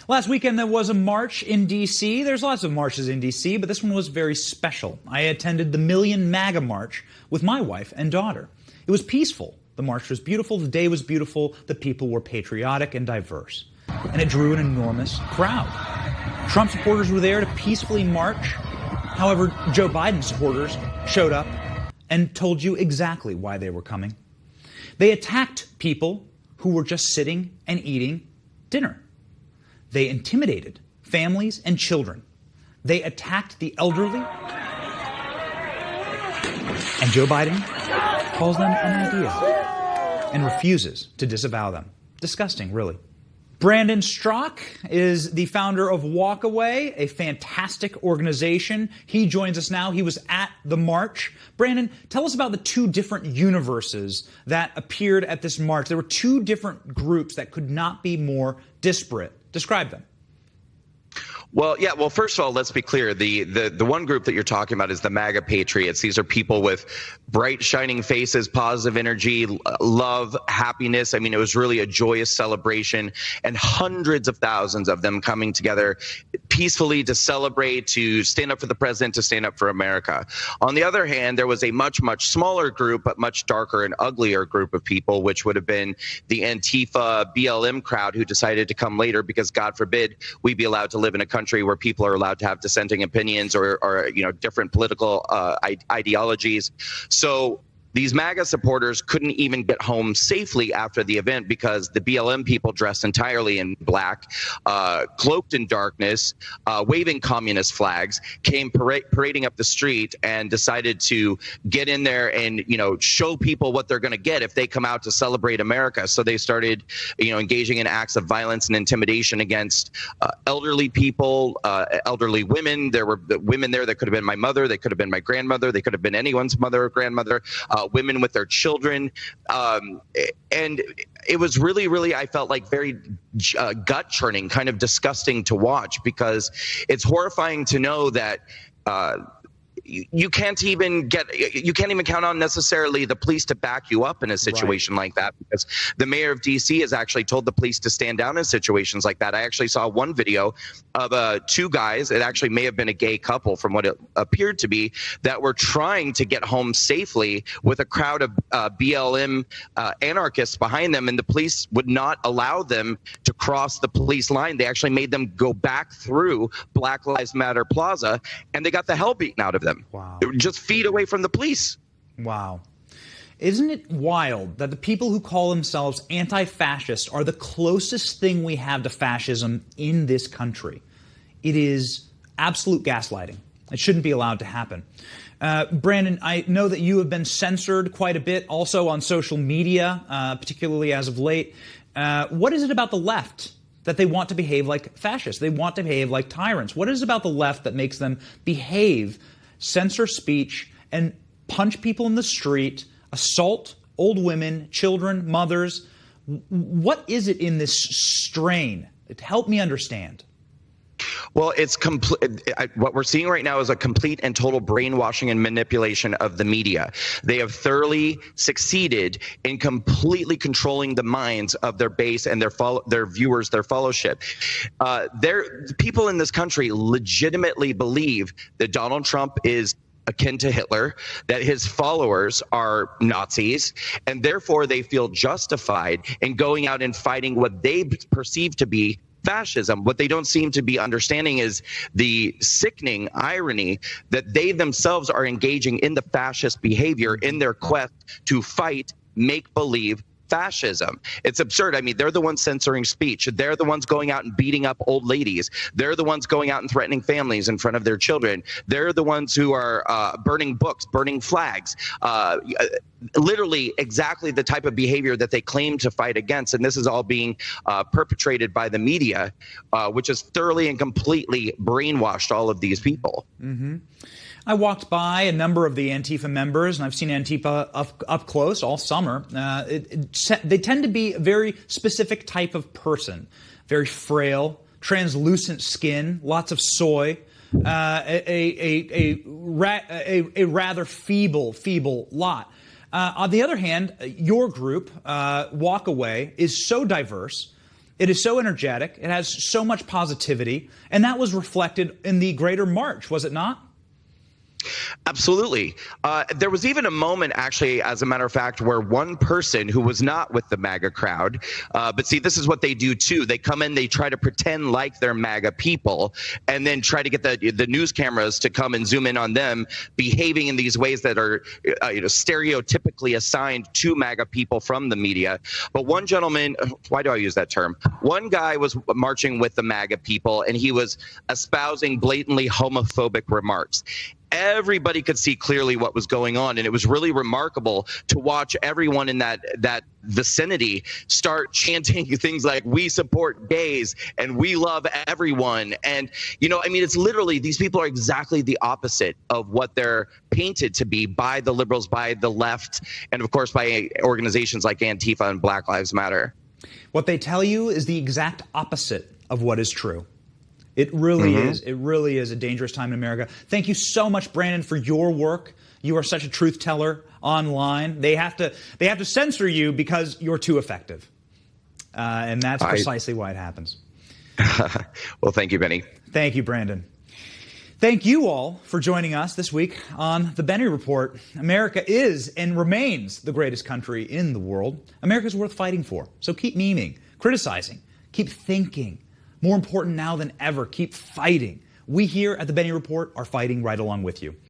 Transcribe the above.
Last weekend, there was a march in D.C. There's lots of marches in D.C., but this one was very special. I attended the Million MAGA March with my wife and daughter. It was peaceful. The march was beautiful. The day was beautiful. The people were patriotic and diverse. And it drew an enormous crowd. Trump supporters were there to peacefully march. However, Joe Biden supporters showed up and told you exactly why they were coming. They attacked people who were just sitting and eating dinner. They intimidated families and children. They attacked the elderly. And Joe Biden calls them an idea and refuses to disavow them. Disgusting, really. Brandon Straka is the founder of Walkaway, a fantastic organization. He joins us now. He was at the march. Brandon, tell us about the two different universes that appeared at this march. There were two different groups that could not be more disparate. Describe them. Well, yeah. Well, first of all, let's be clear. The one group that you're talking about is the MAGA patriots. These are people with bright, shining faces, positive energy, love, happiness. I mean, it was really a joyous celebration, and hundreds of thousands of them coming together peacefully to celebrate, to stand up for the president, to stand up for America. On the other hand, there was a much, much smaller group, but much darker and uglier group of people, which would have been the Antifa BLM crowd, who decided to come later because, God forbid, we be allowed to live in a country where people are allowed to have dissenting opinions or different political ideologies. So these MAGA supporters couldn't even get home safely after the event because the BLM people, dressed entirely in black, cloaked in darkness, waving communist flags, came parading up the street and decided to get in there and, show people what they're going to get if they come out to celebrate America. So they started, engaging in acts of violence and intimidation against elderly people, elderly women. There were women there that could have been my mother, they could have been my grandmother, they could have been anyone's mother or grandmother. Women with their children. And it was really, really, I felt like very gut churning, kind of disgusting to watch, because it's horrifying to know that you can't even count on necessarily the police to back you up in a situation like that, because the mayor of DC has actually told the police to stand down in situations like that. I actually saw one video of two guys, it actually may have been a gay couple from what it appeared to be, that were trying to get home safely with a crowd of BLM anarchists behind them, and the police would not allow them to cross the police line. They actually made them go back through Black Lives Matter Plaza, and they got the hell beaten out of them. Wow. Just feet away from the police. Wow. Isn't it wild that the people who call themselves anti-fascist are the closest thing we have to fascism in this country? It is absolute gaslighting. It shouldn't be allowed to happen. Brandon, I know that you have been censored quite a bit also on social media, particularly as of late. What is it about the left that they want to behave like fascists? They want to behave like tyrants. What is it about the left that makes them behave, censor speech, and punch people in the street, assault old women, children, mothers? What is it in this strain? Help me understand. Well, it's what we're seeing right now is a complete and total brainwashing and manipulation of the media. They have thoroughly succeeded in completely controlling the minds of their base and their viewers, their followership. People in this country legitimately believe that Donald Trump is akin to Hitler, that his followers are Nazis, and therefore they feel justified in going out and fighting what they perceive to be fascism. What they don't seem to be understanding is the sickening irony that they themselves are engaging in the fascist behavior in their quest to fight make-believe fascism. It's absurd. I mean, they're the ones censoring speech. They're the ones going out and beating up old ladies. They're the ones going out and threatening families in front of their children. They're the ones who are burning books, burning flags, literally exactly the type of behavior that they claim to fight against. And this is all being perpetrated by the media, which has thoroughly and completely brainwashed all of these people. Mm-hmm. I walked by a number of the Antifa members, and I've seen Antifa up close all summer. They tend to be a very specific type of person, very frail, translucent skin, lots of soy, a rather feeble lot. On the other hand, your group, Walkaway, is so diverse. It is so energetic. It has so much positivity. And that was reflected in the greater March, was it not? Absolutely. There was even a moment, actually, as a matter of fact, where one person who was not with the MAGA crowd, but see, this is what they do too. They come in, they try to pretend like they're MAGA people, and then try to get the news cameras to come and zoom in on them behaving in these ways that are stereotypically assigned to MAGA people from the media. But one gentleman, why do I use that term? One guy was marching with the MAGA people, and he was espousing blatantly homophobic remarks. Everybody could see clearly what was going on, and it was really remarkable to watch everyone in that vicinity start chanting things like "we support gays" and "we love everyone." And it's literally, these people are exactly the opposite of what they're painted to be by the liberals, by the left, and of course by organizations like Antifa and Black Lives Matter. What they tell you is the exact opposite of what is true. It really is. It really is a dangerous time in America. Thank you so much, Brandon, for your work. You are such a truth teller online. They have to censor you because you're too effective. And that's precisely why it happens. Well, thank you, Benny. Thank you, Brandon. Thank you all for joining us this week on The Benny Report. America is and remains the greatest country in the world. America's worth fighting for. So keep memeing, criticizing, keep thinking. More important now than ever, keep fighting. We here at The Benny Report are fighting right along with you.